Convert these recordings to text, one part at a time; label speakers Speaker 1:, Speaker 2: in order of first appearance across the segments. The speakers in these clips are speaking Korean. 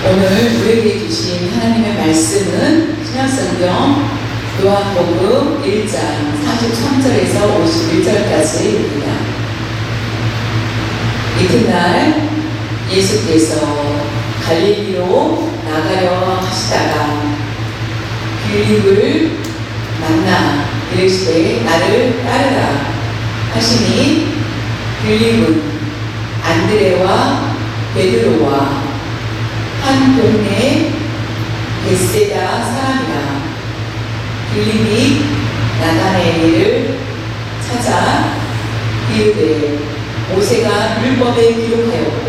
Speaker 1: 오늘 우리에게 주신 하나님의 말씀은 신약성경 요한복음 1장 43절에서 51절까지입니다. 이튿날 예수께서 갈릴리로 나가려 하시다가 빌립을 만나 이르시되 나를 따르라 하시니 빌립은 안드레와 베드로와 한 동네 벳세다 사람이라. 빌립이 나다나엘을 찾아 이르되 모세가 율법에 기록하였고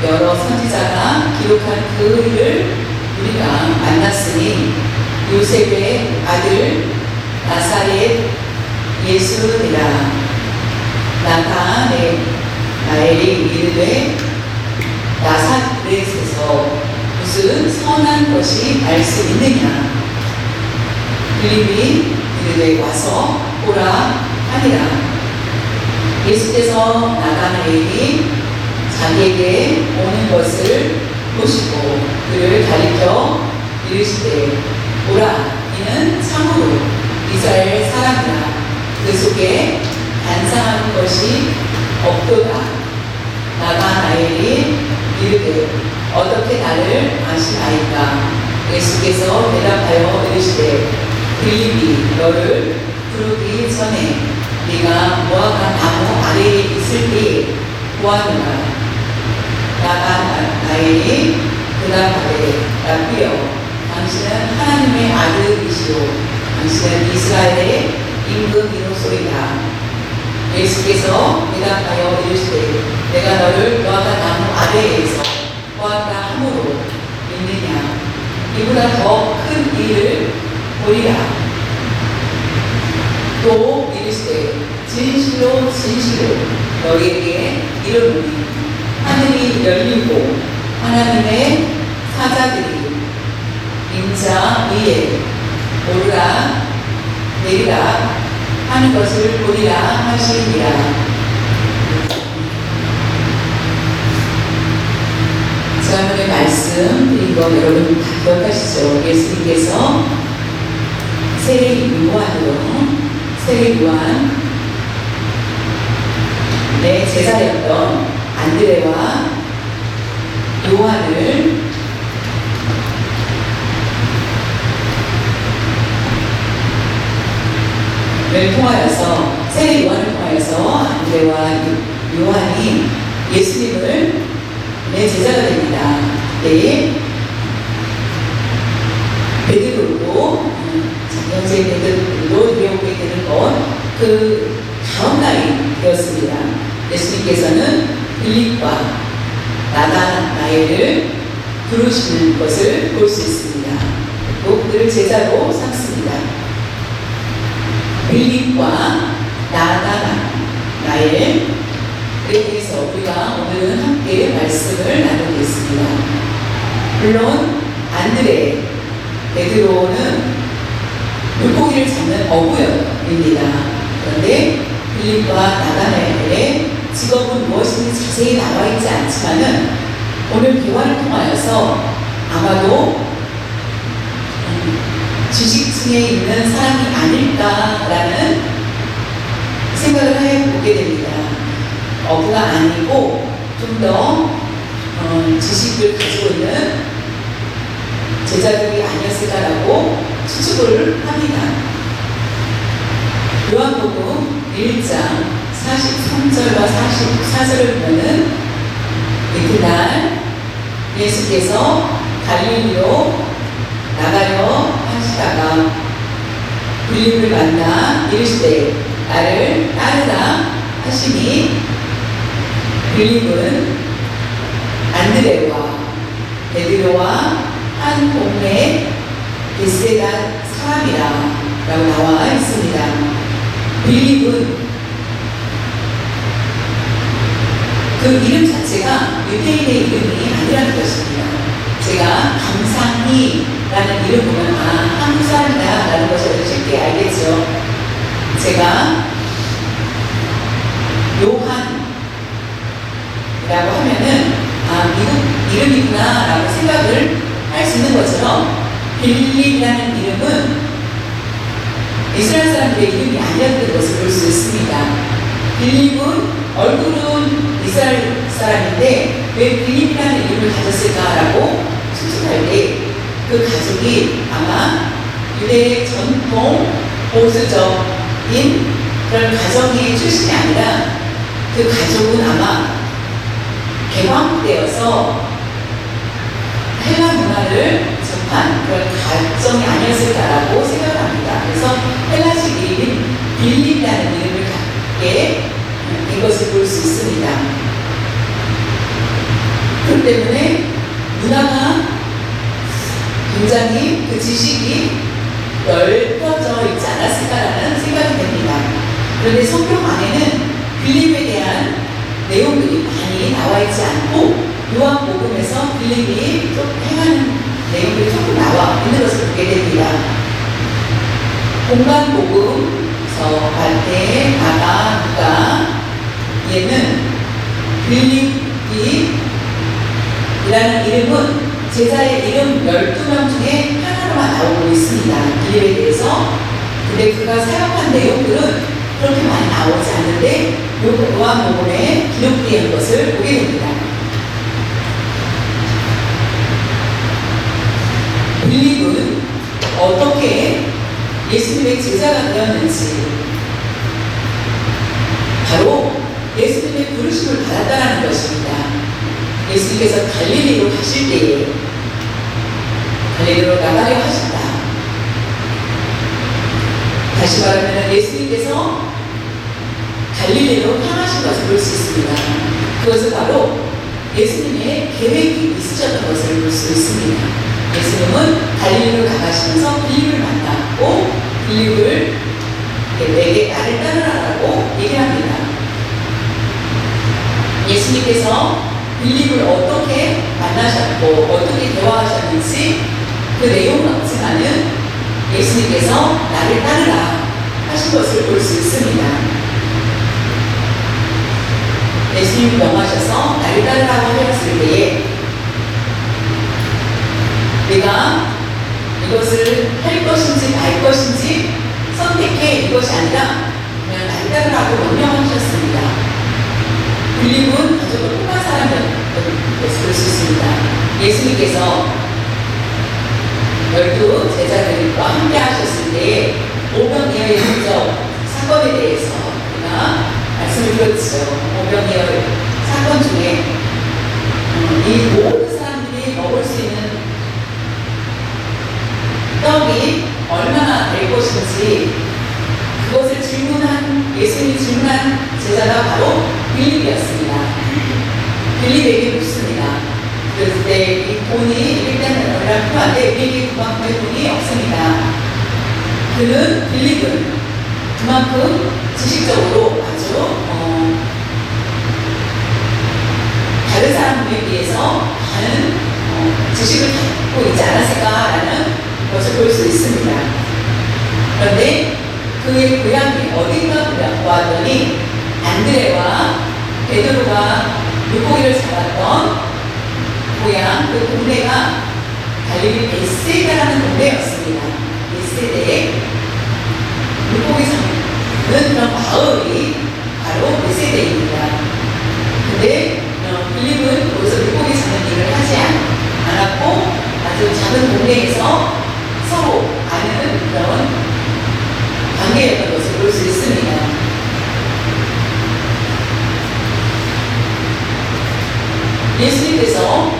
Speaker 1: 여러 선지자가 기록한 그 일을 우리가 만났으니 요셉의 아들 나사렛 예수니라. 나다나엘이 이르되 나사렛에서 무슨 선한 것이 날 수 있느냐. 빌립이 이르되 와서 보라 하니라. 예수께서 나다나엘이 자기에게 오는 것을 보시고 그를 가리켜 이르시되 보라 이는 참으로 이스라엘 사람이라. 그 속에 반상하는 것이 없도다. 나다나엘이 이르되 어떻게 나를 아시나이까. 예수께서 대답하여 이르시되 빌립이 너를 부르기 전에 네가 무화과 나무 아래에 있을 때에 보았느라. 나다나엘이 대답하되 라삐여 당신은 하나님의 아들이시오 당신은 이스라엘의 임금이로소이다. 예수께서 대답하여 이르시되 내가 너를 무화과 나무 아래에서 보았다 함으로 믿느냐. 이보다 더 큰 일을 보리라. 또 이르시되 진실로 진실로 너희에게 이르노니 하늘이 열리고 하나님의 사자들이 인자 위에 오르라 내리라 하는 것을 보리라 하시니라. 지난번에 말씀 드린 거 여러분 다 기억하시죠? 예수님께서 세례 요한 내 제자였던 안드레와 요한을 통하여서 세례 요한을 통하여서 안드레와 요한이 예수님을 내 제자가 됩니다. 네. 베드로도 현재 베드로도 배우게 되는 것 그 다음 날이 되었습니다. 예수님께서는 빌립과 나다나엘을 부르시는 것을 볼 수 있습니다. 또 그들을 제자로 삼습니다. 빌립과 나다나엘에 대해서 우리가 오늘은 함께 말씀을 나누겠습니다. 물론 안드레, 베드로는 물고기를 잡는 어부입니다. 그런데 빌립과 나다나엘의 직업은 무엇인지 자세히 나와 있지 않지만은 오늘 대화를 통하여서 아마도 지식층에 있는 사람이 아닐까라는 생각을 해보게 됩니다. 어부가 아니고 좀 더 지식을 가지고 있는 제자들이 아니었을까라고 추측을 합니다. 요한복음 1장 43절과 44절을 보면 이튿날 예수께서 갈릴리로 나가려 하시다가 빌립을 만나 이르시되 나를 따르라 하시니 빌립은 안드레와 베드로와 한 동네 벳세다 사람이라 라고 나와 있습니다. 빌립은 그 이름 자체가 유대인의 이름이 아니라는 것입니다. 제가 감상이라는 이름 보면 한국 사람이다 라는 것을 쉽게 알겠죠. 제가 요한이라고 하면은 미국 이름이구나 라고 생각을 할 수 있는 것처럼 빌립이라는 이름은 이스라엘 사람들의 이름이 아니었던 것을 볼 수 있습니다. 빌립은 얼굴은 이스라엘 사람인데 왜 빌립이라는 이름을 가졌을까라고 추측할 때 그 가족이 아마 유대의 전통 보수적인 그런 가정의 출신이 아니라 그 가족은 아마 개방되어서 헬라 문화를 접한 그런 가정이 아니었을까라고 생각합니다. 그래서 헬라식 이름인 빌립이라는 이름을 갖게 된 것을 볼 수 있습니다. 그렇기 때문에 문화가 굉장히 그 지식이 넓어져 있지 않았을까라는 생각이 됩니다. 그런데 성경 안에는 빌립에 대한 내용들이 많이 나와 있지 않고 요한복음에서 빌립이 좀 행하는 내용들이 조금 나와 있는 것을 보게 됩니다. 공간복음서 마태, 마가, 누가 얘는 빌립이라는 이름은 제자의 이름 12명 중에 하나로만 나오고 있습니다. 빌립에 대해서. 근데 그가 사역한 내용들은 그렇게 많이 나오지 않는데 요한복음에 기록된 것을 보게 됩니다. 빌립은 어떻게 예수님의 제자가 되었는지 바로 예수님의 부르심을 받았다는 것입니다. 예수님께서 갈릴리로 가실 때에 갈릴리로 나가려 하신다. 다시 말하면 예수님께서 갈릴리로 향하신 것을 볼 수 있습니다. 그것은 바로 예수님의 계획이 있으셨던 것을 볼 수 있습니다. 예수님은 갈릴리로 나가시면서 빌립을 만났고 빌립을 내게 나를 따르라고 얘기합니다. 예수님께서 빌립을 어떻게 만나셨고 어떻게 대화하셨는지 그 내용은 없지만은 예수님께서 나를 따르라 하신 것을 볼 수 있습니다. 예수님이 명하셔서 나를 따르라고 하셨을 때에 내가 이것을 할 것인지 말 것인지 선택해 이것이 아니라 그냥 나를 따르라고 명령하셨습니다. 빌립은 가족을 통한 사람이었던 것을 볼 수 있습니다. 예수님께서 12 제자들과 함께 하셨을 때 오병이어의 문적 사건에 대해서 우리가 말씀을 드렸죠. 오병이어 사건 중에 이 모든 사람들이 먹을 수 있는 떡이 얼마나 될 것인지 그것을 예수님이 질문한 제자가 바로 빌립이었습니다. 빌립에게 묻습니다. 그랬을 때 이 돈이 일단 얼마나 필요한데 우리에게 그만큼의 돈이 없습니다. 빌립은 그만큼 지식적으로 아주 다른 사람들에 비해서 많은 지식을 갖고 있지 않았을까라는 것을 볼 수 있습니다. 그런데 그의 고향이 어딘가 보았더니 안드레와 베드로가 물고기를 잡았던 고향, 그 동네가 갈릴리 벳세다라는 동네였습니다. 벳세다에 물고기 잡는 그런 마을이 바로 벳세다입니다. 근데 빌립은 거기서 물고기 잡는 일을 하지 않았고 아주 작은 동네에서 서로 아는 그런 관계였던 것을 볼 수 있습니다. 예수님께서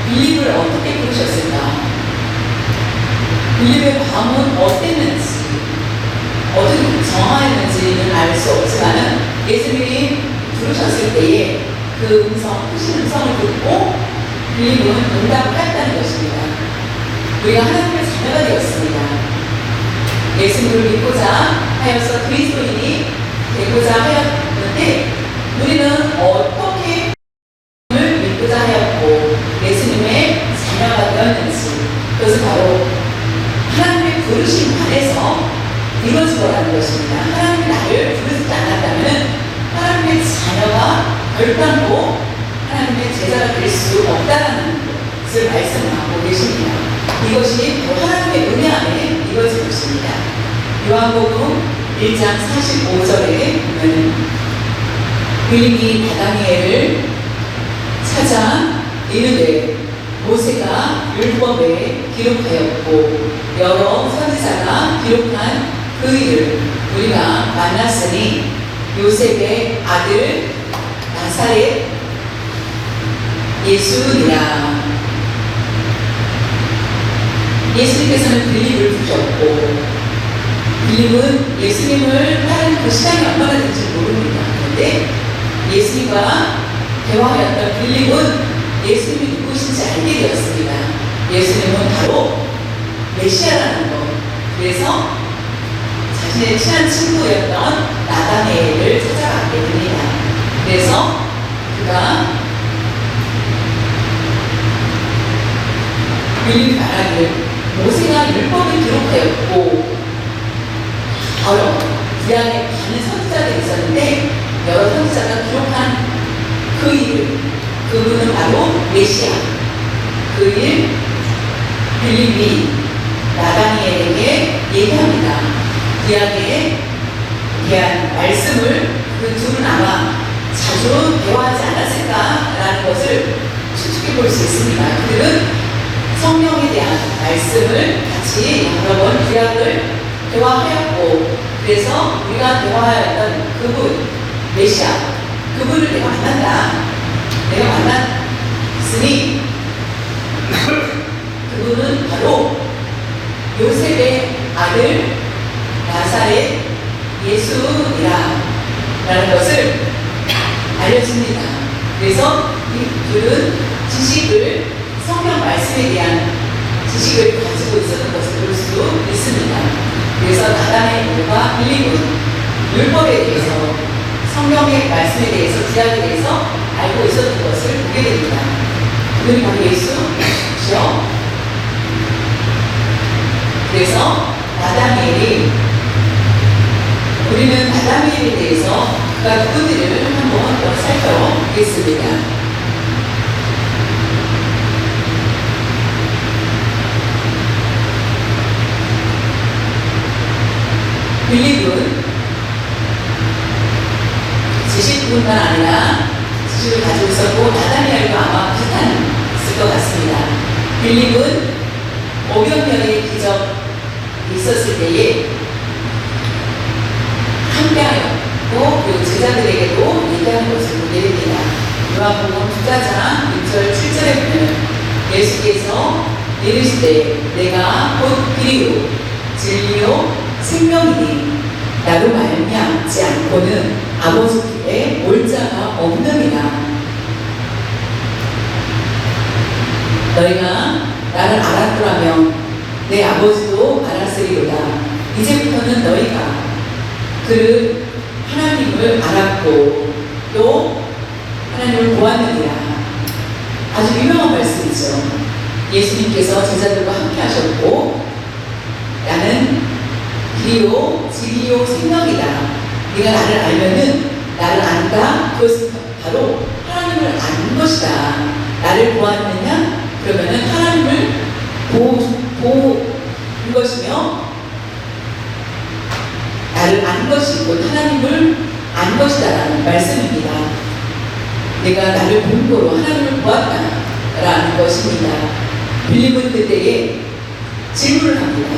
Speaker 1: 빌립을 어떻게 부르셨을까? 빌립의 마음은 어땠는지, 어떻게 정하였는지는 알 수 없지만 예수님이 부르셨을 때에 그 크신 음성을 듣고 빌립은 응답을 했다는 것입니다. 우리가 하나님의 자녀가 되었습니다. 예수님을 믿고자 하여서 그리스도인이 되고자 하였는데 우리는 어떻게 예수님을 믿고자 하였고 예수님의 자녀가 되었는지 그것은 바로 하나님의 부르심 안에서 이루어진 거라는 것입니다. 하나님이 나를 부르지 않았다면 하나님의 자녀가 결단코 하나님의 하나님의 제자가 될 수 없다는 것을 말씀하고 계십니다. 이것이 하나님의 은혜 안에 이루어진 것입니다. 요한복음 1장 45절에 보면 빌립이 나다니엘을 찾아 이르되 모세가 율법에 기록하였고 여러 선지자가 기록한 그 일을 우리가 만났으니 요셉의 아들 나사렛 예수니라. 예수님께서는 빌립을 부르셨고 빌립은 예수님을 따르는 그 시간이 얼마나 된지 모릅니다. 그런데 예수님과 대화하였던 빌립은 예수님이 누구신지 알게 되었습니다. 예수님은 바로 메시아라는 것. 그래서 자신의 친한 친구였던 나다니엘을 찾아가게 됩니다. 그래서 그가 빌립이 말하기를 모세가 율법을 기록하였고 여러 구약에 많은 선지자들이 있었는데 여러 선지자가 기록한 그 일을 그분은 바로 메시아. 그 일 빌립이 나다니엘에게 얘기합니다. 구약에 대한 말씀을 그 둘은 아마 자주 대화하지 않았을까라는 것을 추측해 볼 수 있습니다. 그들은 성령에 대한 말씀을 같이 여러 번 구약을 대화하였고 그래서 우리가 대화하였던 그분 메시아 그분을 내가 만난다. 내가 만났으니 그분은 바로 요셉의 아들 나사렛 예수니라 라는 것을 알려줍니다. 그래서 이 둘은 지식을 성경 말씀에 대한 지식을 가지고 있었던 것을 볼 수 있습니다. 그래서 나다니엘과 빌립은 율법에 대해서 성경의 말씀에 대해서 구약에 대해서 알고 있었던 것을 보게 됩니다. 그분이 바로 예수죠. 그래서 나다니엘이 우리는 나다니엘에 대해서 그가 누구들을 한번 더 살펴보겠습니다. 빌립은 지식뿐만 아니라 지식을 가지고 있었고 나다니엘과 아마 비슷했을 것 같습니다. 빌립은 500년의 기적이 있었을 때에 함께하였고 그리고 제자들에게도 얘기하는 것을 보게 됩니다. 요한복음 9장 6절 7절에 보면 예수께서 이르시되 내가 곧 길이요 진리요 생명이니 나로 말미암지 않고는 아버지께 올 자가 없느니라. 너희가 나를 알았더라면 내 아버지도 알았으리로다. 이제부터는 너희가 그를 하나님을 알았고 또 하나님을 보았느니라. 아주 유명한 말씀이죠. 예수님께서 제자들과 함께 하셨고 나는 길이요 진리요 생명이다. 네가 나를 알면은 나를 안다. 그것은 바로 하나님을 아는 것이다. 나를 보았느냐? 그러면은 하나님을 보는 것이며 나를 아는 것이고 하나님을 아는 것이다라는 말씀입니다. 내가 나를 본 거로 하나님을 보았다라는 것입니다. 빌립은 그때에 질문을 합니다.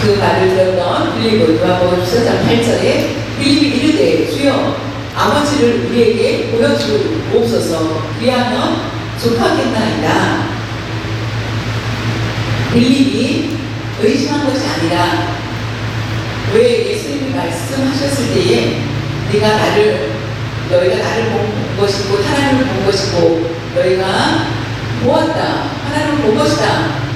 Speaker 1: 그 말을 들었던 빌립은 요한복음 14장 8절에 빌립이 이르되 주여 아버지를 우리에게 보여주옵소서 그리하면 족하겠나이다. 빌립이 의심한 것이 아니라 왜 예수님이 말씀하셨을 때에 너희가 나를 본 것이고 하나님을 본 것이고 너희가 보았다 하나님을 본 것이다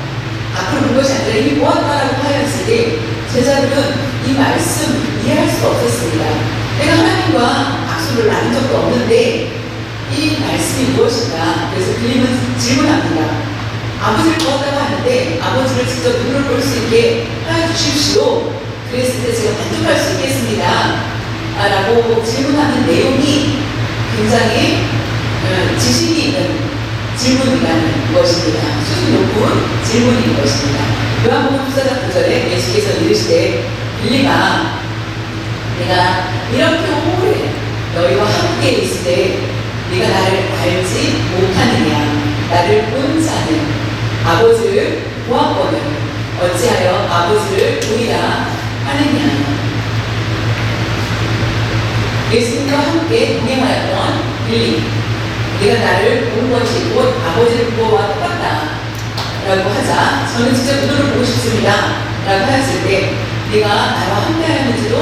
Speaker 1: 앞으로 본 것이 아니라 이미 보았다라고 하였을 때 제자들은 이 말씀 이해할 수가 없었습니다. 내가 하나님과 악수를 나눈 적도 없는데 이 말씀이 무엇인가. 그래서 빌립은 질문합니다. 아버지를 보았다고 하는데 아버지를 직접 눈으로 볼 수 있게 하여 주십시오. 그랬을 때 제가 만족할 수 있겠습니다 라고 질문하는 내용이 굉장히 지식이 있는 질문이라는 것입니다. 수준 높은 질문인 것입니다. 요한복음 14장 9절에 예수께서 이르시되 빌립아 내가 이렇게 오래 너희와 함께 있을 때 네가 나를 알지 못하느냐. 나를 본 자는 아버지를 보았거늘 어찌하여 아버지를 보이라 하느냐. 예수님과 함께 동행하였던 빌립, 네가 나를 본 것이 곧 아버지를 본 것과 똑같다 라고 하자 저는 진짜 그들을 보고 싶습니다 라고 하였을 때 네가 나와 함께 하였는데도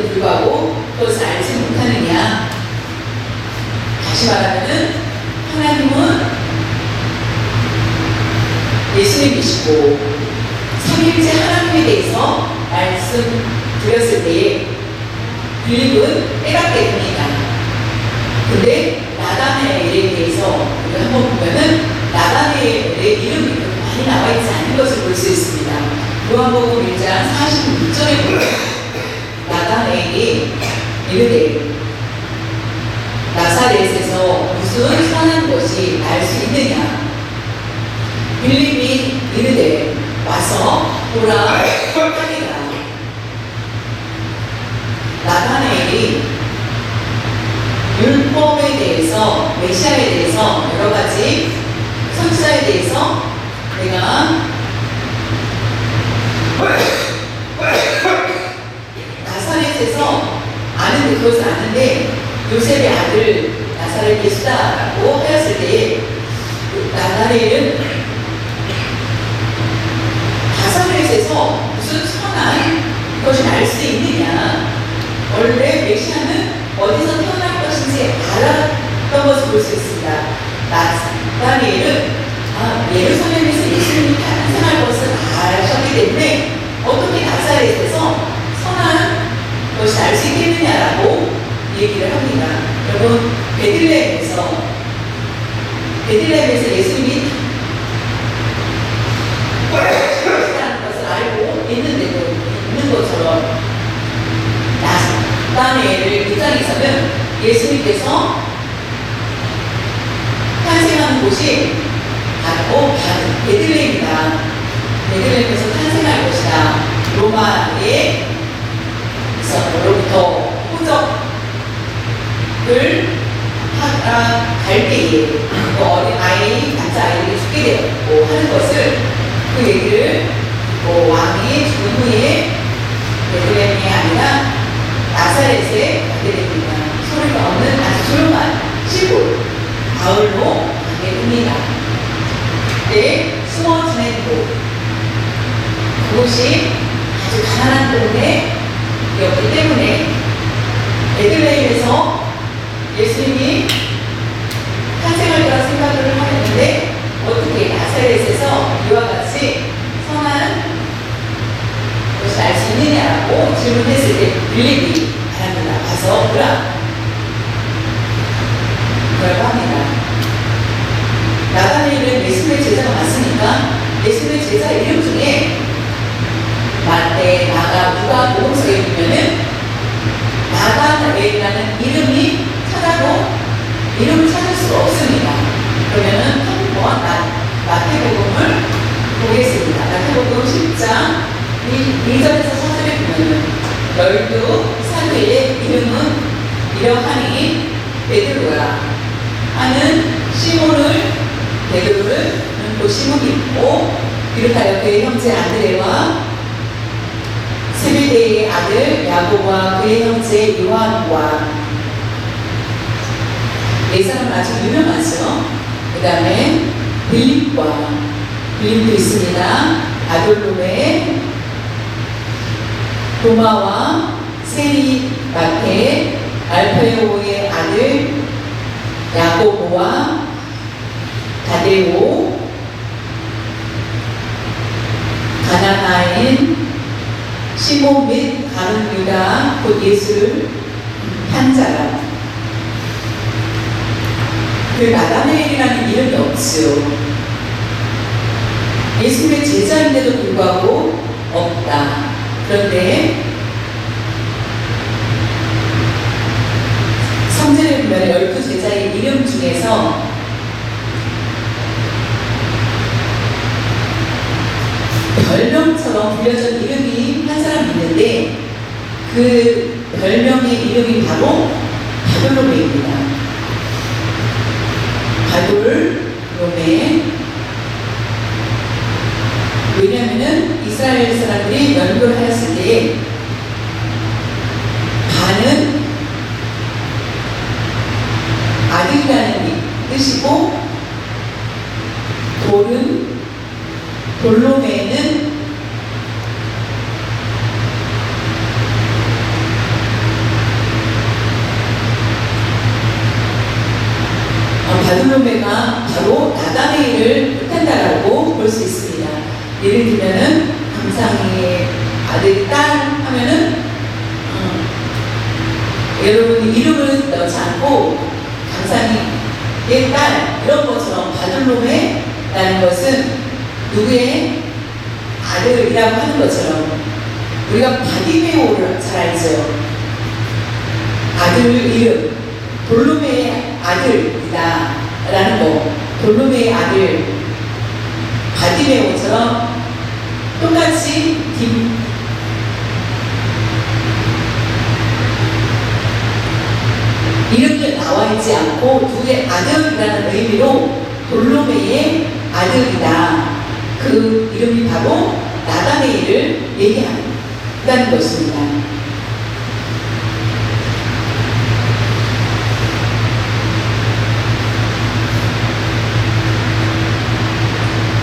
Speaker 1: 불구하고 그것을 알지 못하느냐. 다시 말하면은 하나님은 예수님이시고 삼위일체 하나님에 대해서 말씀드렸을 때에 빌립은 깨닫게 됩니다. 근데 나다나엘에 대해서 우리 한번 보면은 나다나엘의 이름이 많이 나와 있지 않은 것을 볼 수 있습니다. 요한복음 1장 46절에 보면 나다나엘이 이르되 나사렛에서 무슨 선한 것이 날 수 있느냐. 빌립이 이르되 와서 보라 하니라. 나다나엘이 율법에 대해서 메시아에 대해서 여러 가지 선지자에 대해서 내가 나사렛에서 아는데 그것을 아는데 요셉의 아들 나사렛 예수다라고 하였을 때에 나다나엘은 나사렛에서 무슨 선한 것이 날 수 있느냐. 원래 메시아는 어디서 태어날 것인지 알았던 것을 볼 수 있습니다. 나다나엘은 예루살렘에서 예수님이 탄생할 것을 아셨기 때문에 어떻게 나사렛에서 선한 것이 날 수 있겠느냐라고 얘기를 합니다. 여러분 베들레헴에서 예수님이 태어날 것을 알고 있는 것처럼 나다나엘의 입장에서는 예수님께서 탄생하는 곳이 바로 베들레헴이다. 베들레헴에서 탄생할 것이다. 로마로부터 호적을 갈 때에 그 어린 남자 아이들이 죽게 되었고 하는 것을 그 얘기를 왕이 죽은 후에 베들레헴이 아니라 나사렛에 가게 됩니다. 소리가 없는 아주 조용한 시골 마을로 가게 됩니다. 그때 숨어 지낸 곳, 그곳이 아주 가난한 동네였기 때문에 베들레헴에서 예수님이 탄생할 거라 생각을 하였는데 어떻게 나사렛에서 이와 같이 선한 것을 알 수 있느냐라고 질문했을 때 빌립이 바랍니다. 가서 보라. 그라고 합니다. 나다나엘은 예수님의 제자가 맞으니까 예수님의 제자 이름 중에 마태, 마가, 누가 복음서에 보면은 나다나엘이라는 이름을 찾을 수가 없습니다. 그러면은 한번 마태복음을 보겠습니다. 마태복음 10장 2절에서 4절에 보면은 12사도의 이름은 이러하니 베드로라 하는 베드로를 또 시몬이 있고 비롯하여 그의 형제 안드레와 세베대의 아들 야고보와 그의 형제 요한과 네 사람 아주 유명하죠. 그 다음에 빌립도 있습니다. 아돌로메, 도마와 세리마테, 알페오의 아들 야고보와 다데오, 가나나인, 시몬 및 다른 유다 곧 예수를 한 자라. 그 나다나엘이라는 이름이 없지요. 예수님의 제자인데도 불구하고 없다. 그런데 성전에 보면 12제자의 이름 중에서 별명처럼 불려진 이름이 한 사람 있는데 그 별명의 이름이 바로 바돌로메입니다. 바돌로메. 왜냐하면 이스라엘 사람들이 연구를 하였을 때에 반은 아들이라는 뜻이고 돌로메는 바돌로메가 바로 나다네일을 뜻한다라고 볼 수 있습니다. 예를 들면은 감상의 아들, 딸 하면은 여러분 이름을 넣지 않고 감상의 딸 이런 것처럼 바돌로메라는 것은 누구의 아들이라고 하는 것처럼 우리가 바디메오를 잘 알죠. 아들 이름 돌로메의 아들이다 라는 거. 돌로메의 아들 바디메오처럼 똑같이 이름이 나와 있지 않고 누구의 아들이라는 의미로 돌로메의 아들이다. 그 이름이 바로 나다네일을 얘기한다는 것입니다.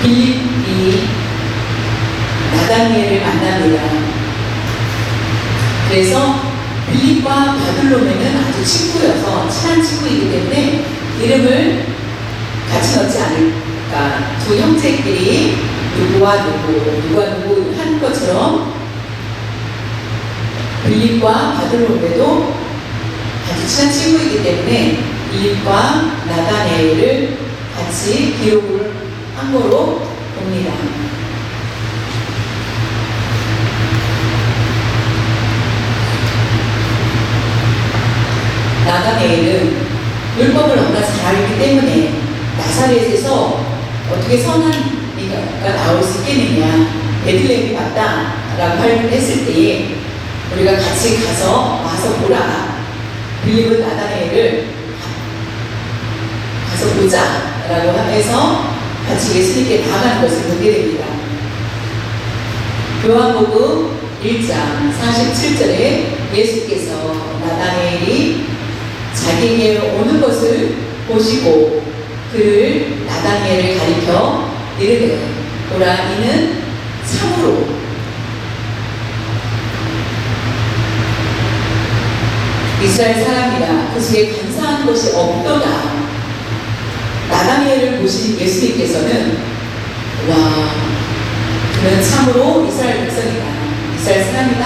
Speaker 1: 빌립이 나다니엘을 만납니다. 그래서 빌립과 바돌로메는 아주 친구여서 친한 친구이기 때문에 이름을 같이 넣지 않을까. 두 형제끼리 누구와 누구 한 것처럼 빌립과 바돌로메도 아주 친한 친구이기 때문에 빌립과 나다니엘을 같이 기록을 한 거로 봅니다. 나다네일은 율법을 너무나 잘 알기 때문에 나사렛에서 어떻게 선한 이가 나올 수 있겠느냐, 베들레헴이 맞다라고 했을 때에 우리가 같이 와서 보라. 빌립은 나다네일을 가서 보자라고 해서 같이 예수님께 나아가는 것을 보게 됩니다. 요한복음 1장 47절에 예수께서 나다네일이 자기에게 오는 것을 보시고 그를 나다니엘을 가리켜 이르되 보라 이는 참으로 이스라엘 사람이라 그 속에 간사한 것이 없도다. 나다니엘을 보신 예수님께서는 와 그는 참으로 이스라엘 백성이다. 이스라엘 사람이다.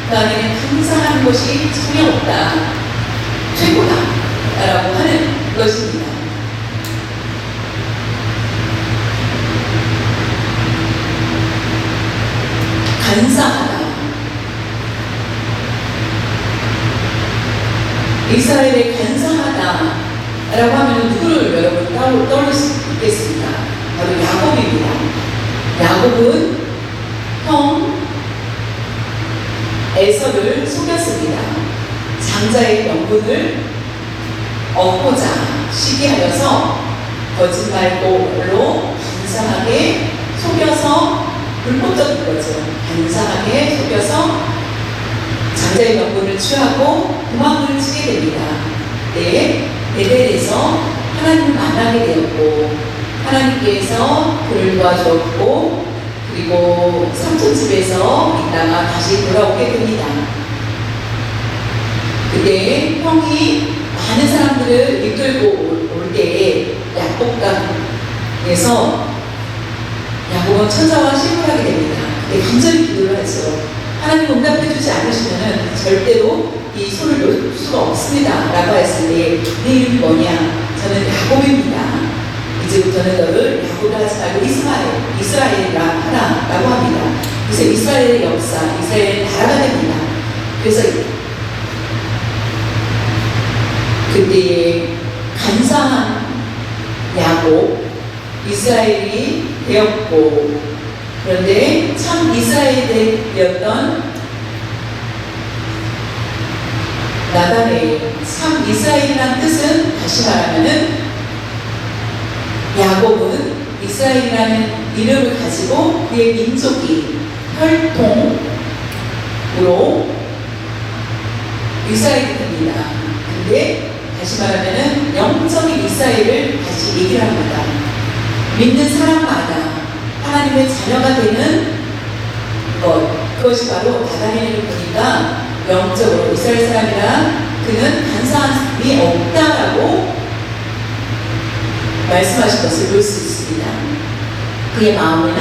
Speaker 1: 그 안에는 간사한 것이 전혀 없다. 최고다 라고 하는 것입니다. 간사하다. 이스라엘에 간사하다 라고 하면 누구를 여러분 떠올릴 수 있겠습니까? 바로 야곱입니다. 야곱은 형 에서를 속였습니다. 장자의 명분을 얻고자 시기하여서 거짓말로 간사하게 속여서 불법적인 거죠. 간사하게 속여서 장자의 명분을 취하고 도망을 치게 됩니다. 네, 베델에서 하나님을 만나게 되었고 하나님께서 그를 도와주었고 그리고 삼촌집에서 있다가 다시 돌아오게 됩니다. 그때 형이 많은 사람들을 이끌고 올 때에 약복강에서 야곱은 천사와 실물하게 됩니다. 그때 간절히 기도를 하죠. 하나님 응답해주지 않으시면 절대로 이 손을 놓을 수가 없습니다 라고 했을 때 내 이름이 뭐냐? 저는 야곱입니다. 이제부터는 너를 야곱이라 하지 말고 이스라엘이라 하라 라고 합니다. 그래서 이스라엘의 역사, 이스라엘의 나라가 됩니다. 그래서 그때에 간사한 야곱 이스라엘이 되었고, 그런데 참 이스라엘이었던 나단의 참 이스라엘이란 뜻은 다시 말하면은 야곱은 이스라엘이라는 이름을 가지고 그의 민족이 혈통으로 이스라엘이 됩니다. 근데 다시 말하면은 영적인 이스라엘을 다시 얘기를 합니다. 믿는 사람마다 하나님의 자녀가 되는 그것이 바로 나단을 보니까 영적으로 이스라엘 사람이라 그는 간사함이 없다라고 말씀하신 것을 볼 수 있습니다. 그의 마음에는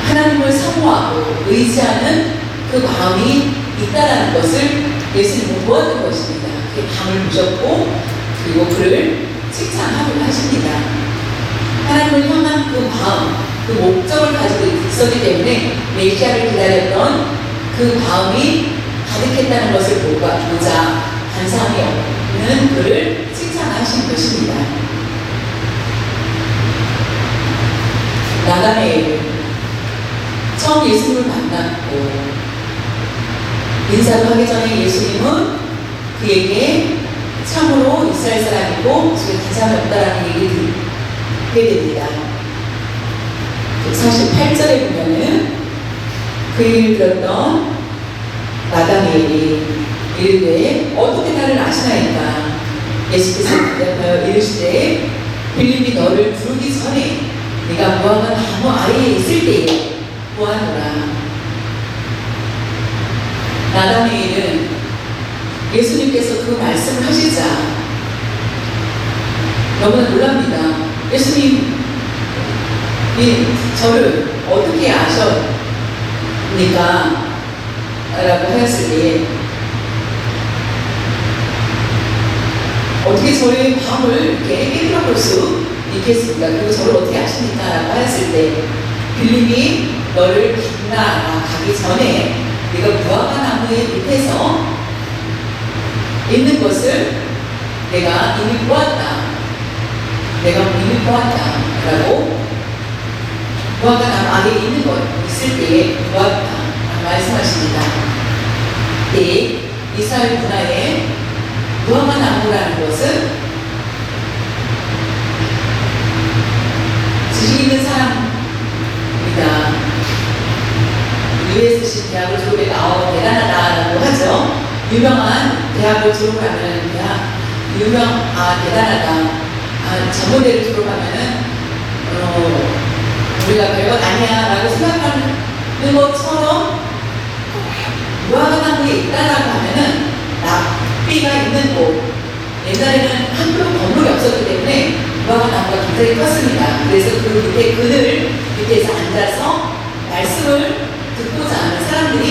Speaker 1: 하나님을 사모하고 의지하는 그 마음이 있다라는 것을 예수님은 보았던 것입니다. 그의 밤을 부셨고 그리고 그를 칭찬하고 하십니다. 하나님을 향한 그 마음, 그 목적을 가지고 있었기 때문에 메시아를 기다렸던 그 마음이 가득했다는 것을 보자 간사함이 없는 그를 칭찬하신 것입니다. 나단의 처음 예수님을 만났고 인사를 하기 전에 예수님은 그에게 참으로 이스라엘 사람이고 지금 간사함이 없다라는 얘기를 듣게 됩니다. 48절에 보면은 그 얘기를 들었던 나다니엘이 이르되 어떻게 나를 아시나이까? 예수께서 대답하여 이르시되 빌립이 너를 부르기 전에 네가 무화과 나무 아래에 있을 때에 보았노라. 나다니엘은 예수님께서 그 말씀을 하시자 너무나 놀랍니다. 예수님이 저를 어떻게 아십니까? 라고 하였을 때 어떻게 저의 마음을 이렇게 깨달아 볼 수 있겠습니까? 그리고 저를 어떻게 아십니까? 라고 하였을 때 빌립이 너를 가기 전에 네가 무화과 나무의 밑에서 있는 것을 내가 이미 보았다. 라고 무화과 나무 아래에 있는 것 있을 때에 보았다. 말씀하십니다. 네, 이스라엘 문화에 무화과 나무라는 것은 지식 있는 사람입니다. USC 대학을 졸업해 대단하다라고 하죠. 유명한 대학을 졸업하면 대단하다. 전문대를 졸업하면은 우리가 별것 아니야 라고 생각하는 것처럼 무화과 나무에 있다라고 하면은 납비가 있는 곳. 옛날에는 한쪽 건물이 없었기 때문에 무화과 나무가 굉장히 컸습니다. 그래서 그 밑에 그늘 밑에서 앉아서 말씀을 듣고자 하는 사람들이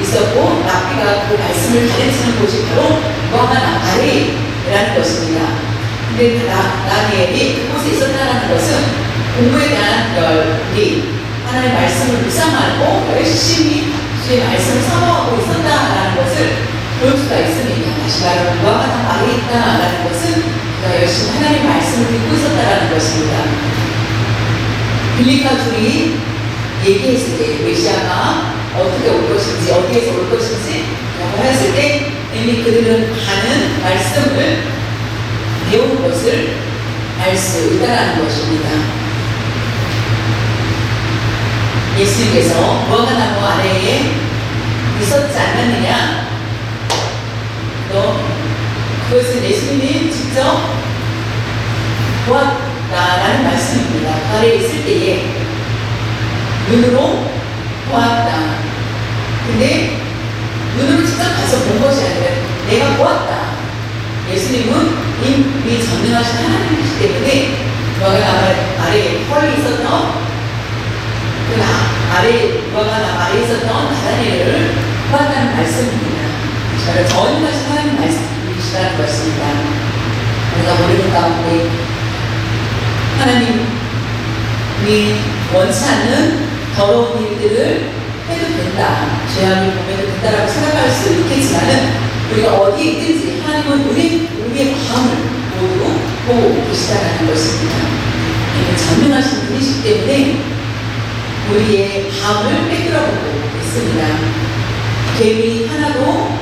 Speaker 1: 있었고 납비가 그 말씀을 가르치는 곳이 바로 무화과 나무 아래라는 것입니다. 근데 다니엘이 그곳에 있었다는 것은 공부에 대한 열이 하나님의 말씀을 묵상하고 열심히 주의 말씀을 사모하고 있었다라는 것을 볼 수가 있습니다. 다시 말하면 무화과 나무 아래에 있다라는 것은 그가 열심히 하나님의 말씀을 듣고 있었다라는 것입니다. 빌립과 둘이 얘기했을 때 메시아가 어떻게 올 것인지 어디에서 올 것인지 라고 했을 때 이미 그들은 가는 말씀을 배우는 것을 알 수 있다는 것입니다. 예수님께서 무화과 나무 아래에 있었지 않았느냐? 그것은 예수님이 직접 보았다라는 말씀입니다. 그 아래에 있을 때에 눈으로 보았다. 근데 눈으로 직접 가서 본 것이 아니라 내가 보았다. 예수님은 이미 전능하신 하나님이시기 때문에 무화과 나무 아래에 펄이 있었던 무화과 나무 아래에 있었던 나다니엘을 보았다는 말씀입니다. 저를 전능하신 하나님 말씀이시라는 것입니다. 우리가 모르는 가운데 하나님이 원치 않는 더러운 일들을 해도 된다, 죄악을 보면 된다라고 생각할 수 있겠지만은 우리가 어디에 있든지 하나님은 우리의 마음을 모두 보고 계시다라는 것입니다. 전능하신 분이시기 때문에 우리의 마음을 빼들어보고 있습니다. 계획이 하나도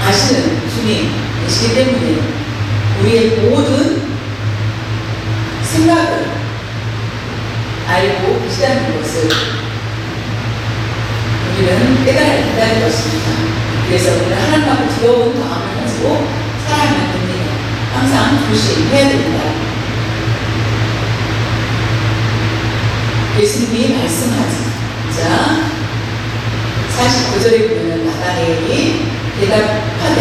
Speaker 1: 아시는 주님이시기 때문에 우리의 모든 생각을 알고 계시다는 것을 우리는 깨달아야 된다는 것입니다. 그래서 우리는 하나님 앞에 두려운 마음을 가지고 살아야만 됩니다. 항상 조심해야 됩니다. 예수님이 말씀하자 49절에 보면 나다나엘이 대답하되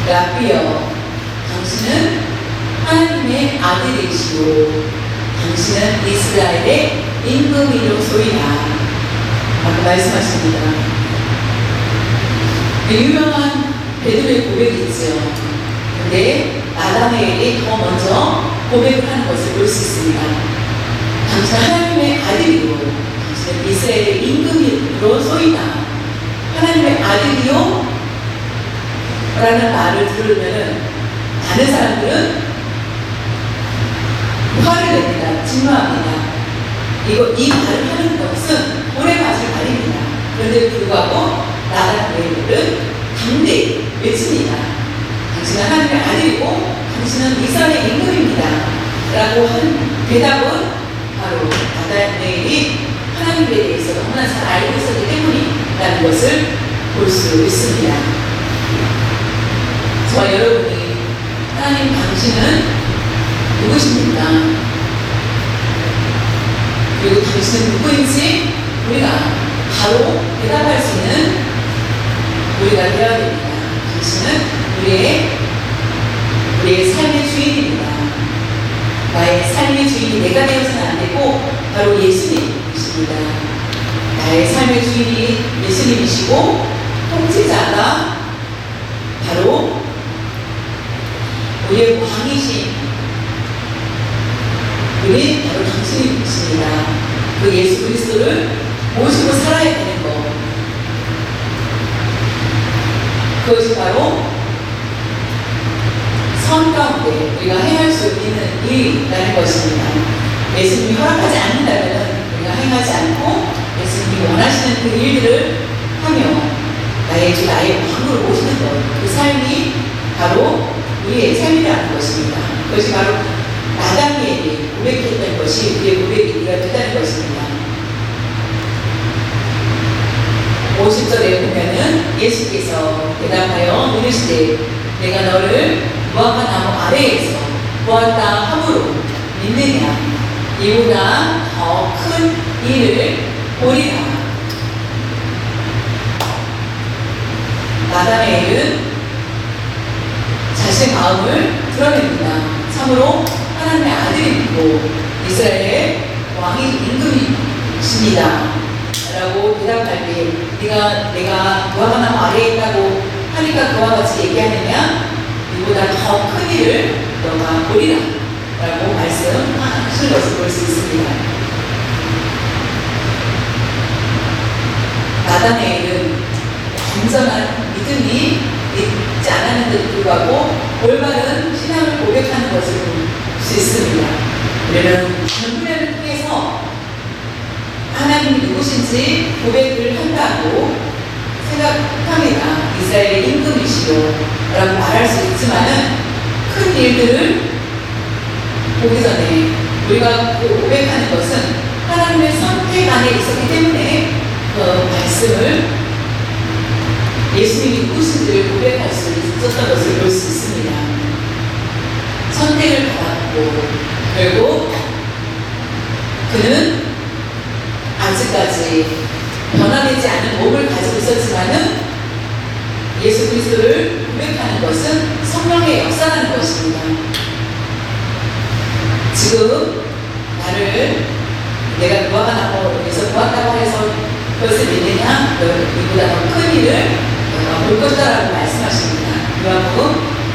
Speaker 1: 라비여 당신은 하나님의 아들이시오 당신은 이스라엘의 임금이로소이다 라고 말씀하십니다. 유명한 베드로의 고백이 있죠. 근데 나다나엘이 더 먼저 고백을 하는 것을 볼 수 있습니다. 당신은 하나님의 아들이요 당신은 이스라엘의 임금이로소이다 하나님의 아들이요 라는 말을 들으면 다른 사람들은 화를 냅니다. 진노합니다. 이 말을 하는 것은 오래 맞을 말입니다. 그런데 불구하고 나다나엘은 담대히 외칩니다. 당신은 하나님의 아들이고 당신은 이스라엘의 임금입니다. 라고 한 대답은 바로 나다나엘이 하나님에 대해서 너무나 잘 알고 있었기 때문이라는 것을 볼 수 있습니다. 저와 여러분이 하나님 당신은 누구십니까? 그리고 당신은 누구인지 우리가 바로 대답할 수 있는 우리가 되어야 됩니다. 당신은 우리의 삶의 주인입니다. 나의 삶의 주인이 내가 되어서는 안 되고 바로 예수님이십니다. 나의 삶의 주인이 예수님이시고 통치자가 바로 우리의 왕이신 우리 바로 당신이십니다. 그 예수 그리스도를 모시고 살아야 되는 것 그것이 바로 선 가운데 우리가 행할 수 있는 일이라는 것입니다. 예수님이 허락하지 않는다면 우리가 행하지 않고 예수님이 원하시는 그 일들을 하며 나의 주 나의 왕으로 모시는 것 그 삶이 바로 우리의 삶이라는 것입니다. 그것이 바로 나다니엘이 고백했던 것이 우리의 고백이 되었다는 것입니다. 50절에 보면은 예수께서 대답하여 이르시되 내가 너를 무화과 나무 아래에서 보았다 함으로 믿느냐 이보다 더 큰 일을 보리라. 나다나엘은 자신의 마음을 드러냅니다. 참으로 하나님의 아들이고 이스라엘의 왕이 임금이십니다. 라고 대답할 때 내가 무화과 나무 아래에 있다고 하니까 그와 같이 얘기하느냐 이보다 더 큰 일을 너가 보리라 라고 말씀하신 것을 볼 수 있습니다. 나다나엘은 완전한 믿음이 있지 않았는데도 불구하고 올바른 신앙을 고백하는 것을 볼 수 있습니다. 우리는 전문회를 통해서 하나님이 누구신지 고백을 한다고 생각합니다. 이스라엘의 임금이시오 라고 말할 수 있지만은 큰 일들을 보기 전에 우리가 고백하는 것은 하나님의 선택 안에 있었기 때문에 그 말씀을 예수님이 누구신지를 고백할 수 있었던 것을 볼 수 있습니다. 선택을 받았고 결국 그는 아직까지 변화되지 않은 몸을 가지고 있었지만은 예수 그리스도를 고백하는 것은 성령의 역사라는 것입니다. 지금 나를 내가 무화과 나무에서 보았다고 해서 그것을 믿느냐 이보다 더 큰 일을 볼 것이다라고 말씀하십니다. 요한복음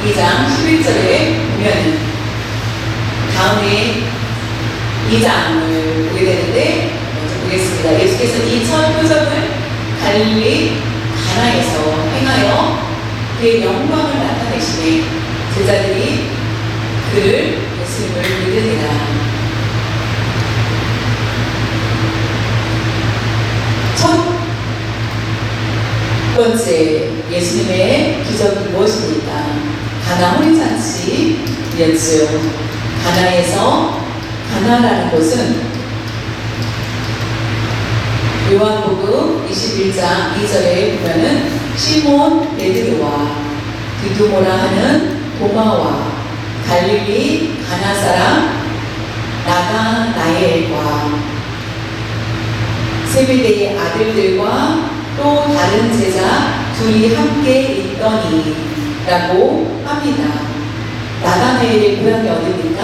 Speaker 1: 2장 11절에 보면 다음에 2장을 보게 되는데 먼저 보겠습니다. 예수께서 이 첫 표적을 갈릴리 가나에서 행하여 그의 영광을 나타내시매 제자들이 그를 예수님을 믿으니라. 첫 번째 예수님의 기적이 무엇입니까? 가나 혼인잔치였죠. 가나에서, 가나라는 곳은 요한복음 21장 2절에 보면은 시몬 베드로와 디두모라 하는 도마와 갈릴리 가나 사람 나다나엘과 세베대의 아들들과 또 다른 제자 둘이 함께 있더니 라고 합니다. 나다나엘의 고향이 어디입니까?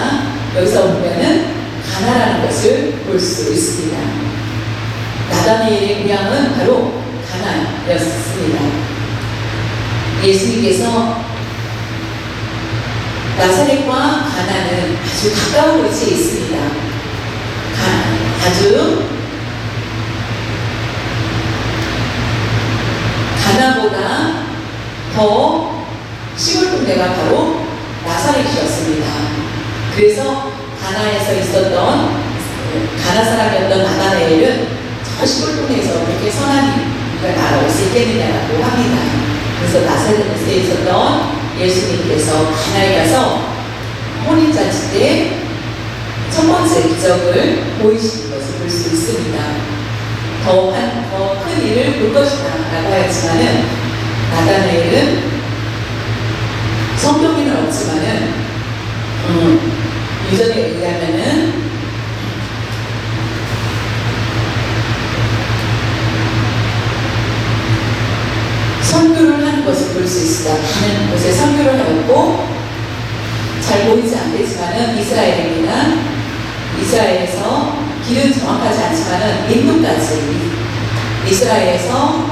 Speaker 1: 여기서 보면은 가나라는 것을 볼 수 있습니다. 나다나엘의 고향은 바로 가나였습니다. 예수님께서 나사렛과 가나는 아주 가까운 위치에 있습니다. 아주 가나보다 더 시골 동네가 바로 나사렛이었습니다. 그래서 가나에서 있었던 가나 사람이었던 나다나엘은 저 시골 동네에서 그렇게 선한 일을 알아올 수 있겠느냐고 합니다. 그래서 나사렛에 있었던 예수님께서 가나에 가서 혼인잔치 때 첫 번째 기적을 보이시는 것을 볼 수 있습니다. 더 큰 일을 볼 것이다 라고 하였지만은 나다나엘은 성경에는 없지만은 유전에 의하면은 선교를 하는 것을 볼 수 있다. 하는 곳에 선교를 하였고 잘 보이지 않겠지만은 이스라엘입니다. 이스라엘에서 길은 정확하지 않지만은 인도까지 이스라엘에서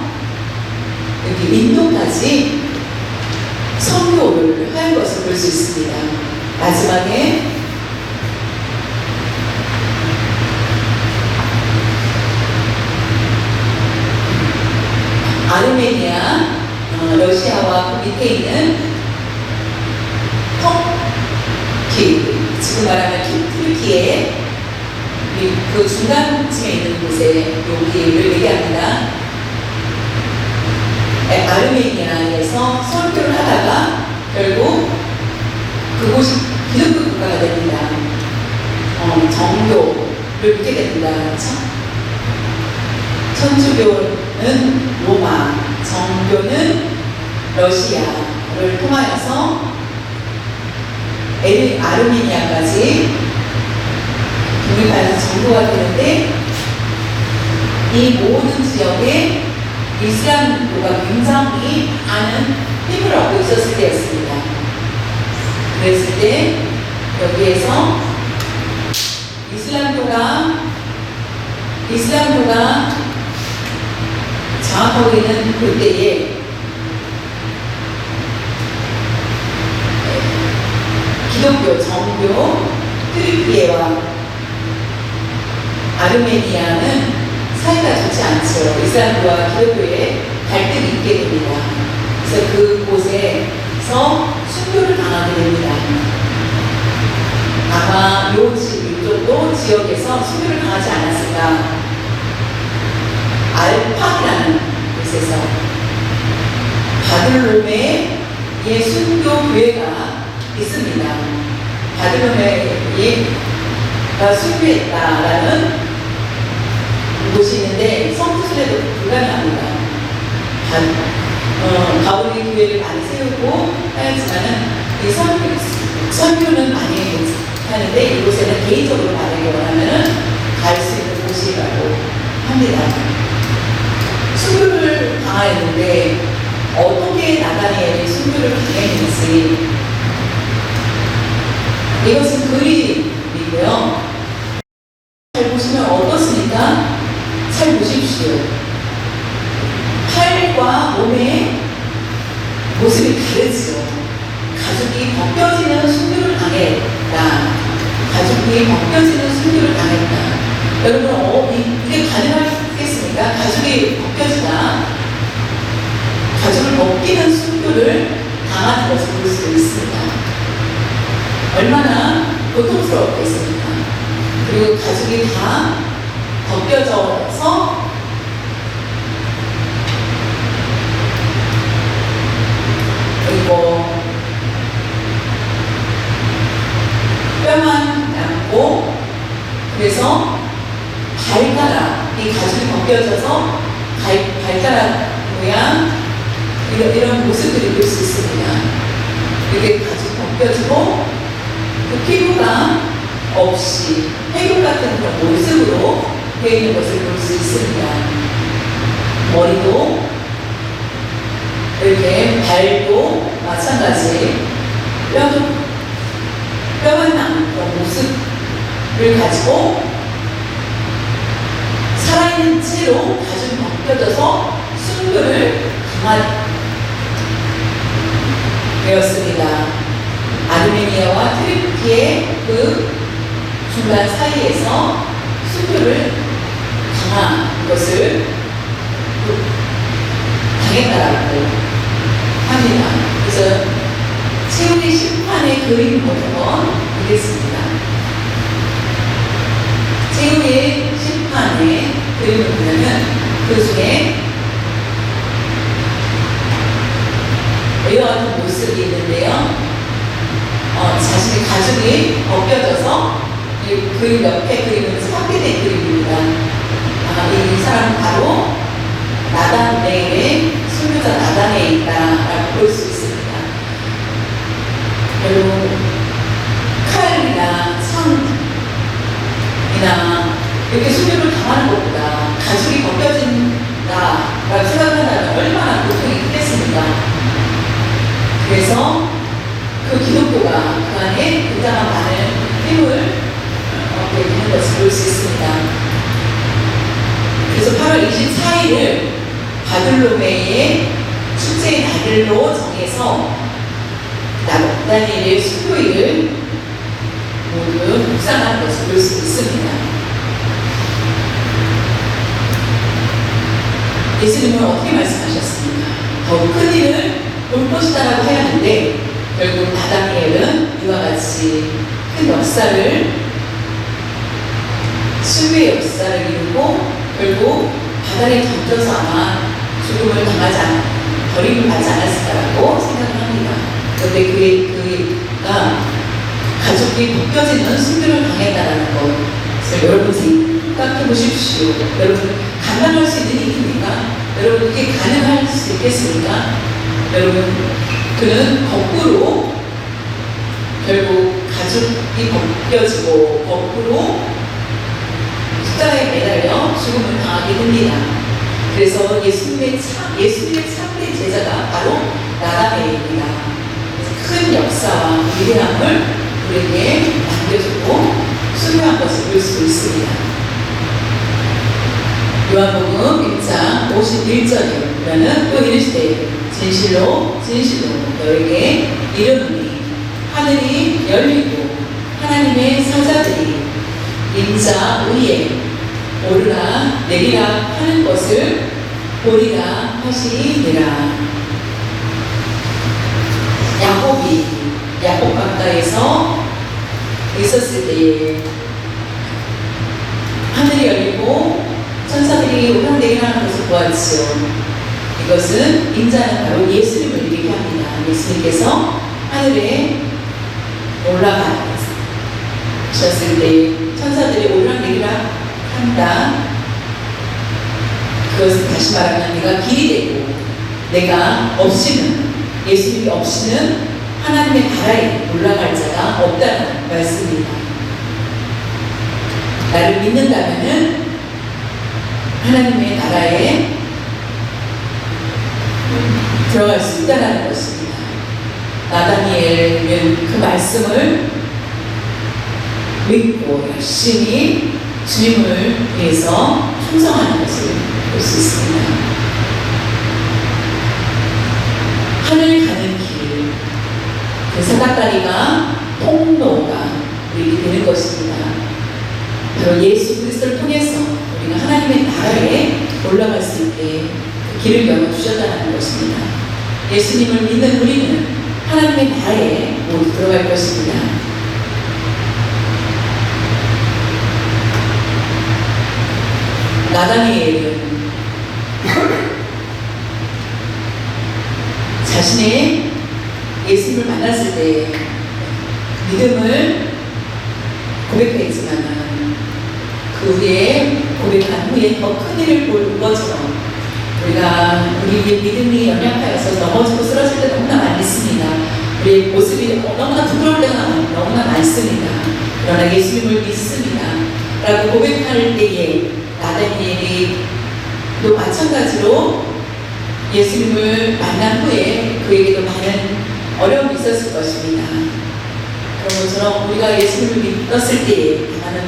Speaker 1: 여기 인도까지 선교를 한 것을 볼 수 있습니다. 마지막에 아르메니아, 러시아와 그 밑에 있는 터키, 지금 말하면 튀르키예 그 중간쯤에 있는 곳에 여기를 얘기합니다. 아르메니아에서 선교를 하다가 결국 그곳이 기독교 국가가 됩니다. 정교를 믿게 됩니다. 천주교는 로마, 정교는 러시아를 통하여서 아르메니아까지 독립하여서 정교가 되는데 이 모든 지역에 이슬람교가 굉장히 많은 힘을 얻고 있었을 때였습니다. 그랬을 때 여기에서 이슬람교가 장악하고 있는 그때에 기독교, 정교, 튀르키예와 아르메니아는 사이가 좋지 않죠. 이슬람교와 기독교의 갈등이 있게 됩니다. 그래서 그곳에서 순교를 당하게 됩니다. 아마 이쪽도 지역에서 순교를 당하지 않았을까. 알팍이라는 곳에서 바들로메의 순교 교회가 있습니다. 바들로메가 순교했다라는 곳이 있는데 성수순례도 불가능합니다. 바울이 교회를 많이 세우고 하였지만은 선교는 많이 하는데 이곳에는 개인적으로 만약에 원하면은 갈 수 있는 곳이라고 합니다. 순교를 당하였는데 어떻게 나다니엘이 순교를 당했는지 이것은 그림이고요. 잘 보시면 어떻습니까? 잘 보십시오. 팔과 몸의 모습이 다르죠. 가죽이 벗겨지는 순교를 당했다. 가죽이 벗겨지는 순교를 당했다. 여러분, 이게 가능하겠습니까? 가죽이 벗겨지다. 가죽을 벗기는 순교를 당하는 것을 볼 수 있습니다. 얼마나 고통스러웠겠습니까? 그리고 가죽이 다 벗겨져서 그리고 뼈만 남고, 그래서 발가락, 이 가죽이 벗겨져서 발가락 모양 이런 모습들을 볼 수 있습니다. 이렇게 가죽이 벗겨지고 그 피부가 없이 회육 같은 그런 모습으로 되어 있는 것을 볼 수 있습니다. 머리도 이렇게, 발도 마찬가지 뼈만 남은 그런 모습을 가지고 살아있는 채로 가죽이 벗겨져서 순교를 되었습니다. 아르메니아와 트리키의 그 중간 사이에서 순교를 당한 것을 당했다라고 합니다. 그래서 최후의 심판의 그림을 한번 보겠습니다. 최후의 심판의 그림을 보면은 그 중에 이와 같은 모습이 있는데요. 자신의 가죽이 벗겨져서 이 그림 옆에 그림은 확대된 그림입니다. 이 사람은 바로 나단네의 순교자 나단에 있다라고 볼 수 있습니다. 그리고 칼이나 창이나 이렇게 순교를 당하는 것보다 가죽이 벗겨진다라고 생각한다면 얼마나 고통이 크겠습니까? 그래서 그 기독교가 그 안에 굉장한 많은 힘을 얻게 되는 것을 볼 수 있습니다. 그래서 8월 24일을 바들로메의 축제의 날로 정해서 나단일의 순교일을 모두 묵상하는 것을 볼 수 있습니다. 예수님은 어떻게 말씀하셨습니까? 더욱 큰 일을 볼 것이다라고 하였는데 결국 나다니엘은 이와 같이 큰 역사를, 수비의 역사를 이루고 결국 바다에 던져서 아마 죽음을 버림을 받지 않았을까라고 생각을 합니다. 그런데 그가 가족이 벗겨지는 순교를 당했다라는 것을 여러분 생각해 보십시오. 여러분 감당할 수 있는 일입니까? 여러분 그게 가능할 수 있겠습니까? 여러분 그는 거꾸로 결국 가죽이 벗겨지고 거꾸로 십자가에 매달려 죽음을 당하게 됩니다. 그래서 예수님의 참된 제자가 바로 나다메입니다. 큰 역사와 위대함을 우리에게 남겨주고 순교한 것을 볼 수 있습니다. 요한복음 1장 51절에 보면은 또 이르시되 진실로 너에게 이르노니 하늘이 열리고 하나님의 사자들이 인자 위에 오르라 내리라 하는 것을 보리라 하시니라. 야곱 강가에서 있었을 때에 하늘이 열리고 천사들이 오르락내리락 하는 것을 보았지요. 이것은 인자는 바로 예수님을 얘기합니다. 예수님께서 하늘에 올라가셨을 때 천사들이 오르락내리락 한다. 그것은 다시 말하면 내가 길이 되고 내가 없이는, 예수님이 없이는 하나님의 나라에 올라갈 자가 없다는 말씀입니다. 나를 믿는다면은 하나님의 나라에 들어갈 수 있다는 것입니다. 나다니엘은 그 말씀을 믿고 열심히 주님을 위해서 충성하는 것을 볼 수 있습니다. 하늘 가는 길, 그 사닥다리가 통로가 우리에게 되는 것입니다. 바로 예수 그리스도를 통해서 우리가 하나님의 나라에 올라갈 수 있게 그 길을 열어주셨다는 것입니다. 예수님을 믿는 우리는 하나님의 나라에 모두 들어갈 것입니다. 나다니엘은 자신의 예수님을 만났을 때 믿음을 고백했지만 그 후에 고백한 후에 더 큰 일을 볼 것처럼 우리가 우리의 믿음이 연약하여서 넘어지고 쓰러질 때 너무나 많이 있습니다. 우리의 모습이 너무나 부끄러울 때가 너무나 많습니다. 그러나 예수님을 믿습니다 라고 고백할 때에 나다니엘이 또 마찬가지로 예수님을 만난 후에 그에게도 많은 어려움이 있었을 것입니다. 그런 것처럼 우리가 예수님을 믿었을 때에 많은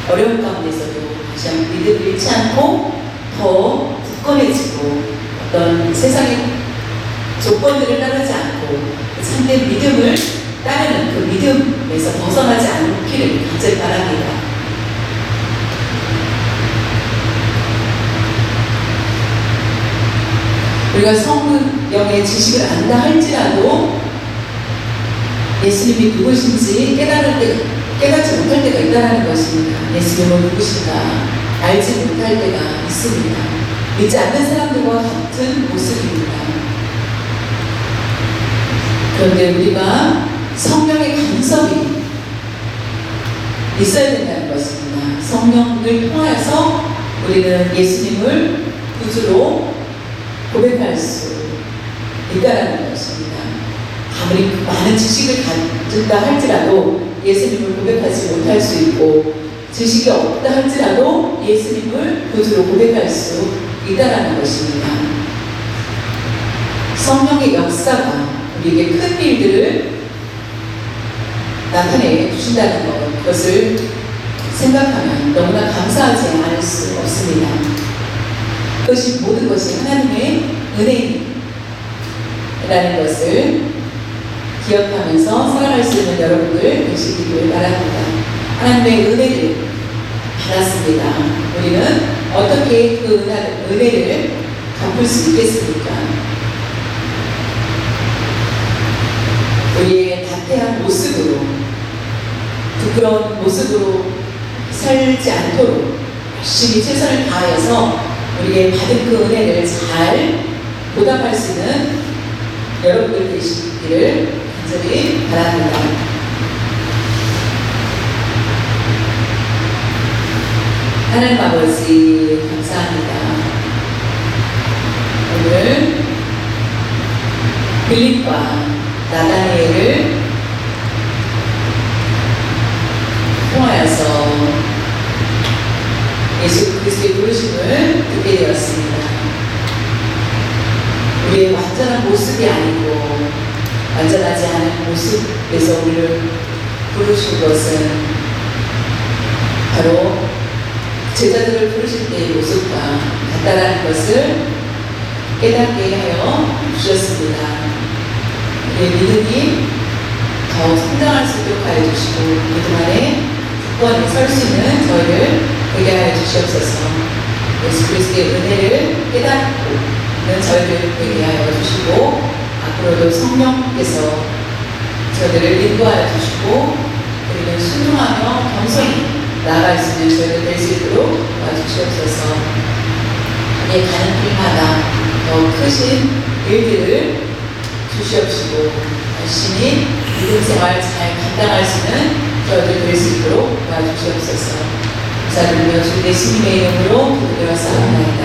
Speaker 1: 어려움 가운데서도 다시 한번 믿음을 잃지 않고 더 굳건해지고 어떤 세상의 조건들을 따르지 않고 참된 믿음을 따르는 그 믿음에서 벗어나지 않기를 간절히 바랍니다. 우리가 성령의 지식을 안다 할지라도 예수님이 누구신지 깨닫지 못할 때가 있다는 것입니다. 예수님은 누구신가 알지 못할 때가 있습니다. 믿지 않는 사람들과 같은 모습입니다. 그런데 우리가 성령의 감섭이 있어야 된다는 것입니다. 성령을 통하여서 우리는 예수님을 구주로 고백할 수 있다는 것입니다. 아무리 많은 지식을 가진다 할지라도 예수님을 고백하지 못할 수 있고 지식이 없다 할지라도 예수님을 구주로 고백할 수 있다는 것입니다. 성령의 역사가 우리에게 큰 일들을 나타내 주신다는 것, 그것을 생각하면 너무나 감사하지 않을 수 없습니다. 그것이 모든 것이 하나님의 은혜라는 것을 기억하면서 살아갈 수 있는 여러분들 되시기를 바랍니다. 하나님의 은혜를 받았습니다. 우리는 어떻게 그 은혜를 갚을 수 있겠습니까? 우리의 나태한 모습으로, 부끄러운 모습으로 살지 않도록 열심히 최선을 다하여서 우리의 받은 그 은혜를 잘 보답할 수 있는 여러분들 되시기를 간절히 바랍니다. 하나님 아버지 감사합니다. 오늘 빌립과 나다니엘을 통하여서 예수 그리스도의 부르심을 듣게 되었습니다. 우리의 완전한 모습이 아니고 완전하지 않은 모습에서 우리를 부르신 것은 바로 제자들을 부르실 때의 모습과 같다라는 것을 깨닫게 하여 주셨습니다. 우리의 믿음이 더 성장할 수 있도록 하여 주시고 믿음 안에 굳건히 설 수 있는 저희를 되게 하여 주시옵소서. 예수 그리스도의 은혜를 깨닫는 저희를 되게 하여 주시고 앞으로도 성령께서 저희를 인도하여 주시고 우리는 순종하며 겸손히 나아갈 수 있는 저희를 될 수 있도록 도와주시옵소서. 우리의 가는 길마다 더 크신 일들을 주시옵시고 열심히 믿음 생활 잘 감당할 수 있는 저희들 될 수 있도록 도와주시옵소서. 감사드리며 주 예수님의 이름으로 기도드렸사옵나이다.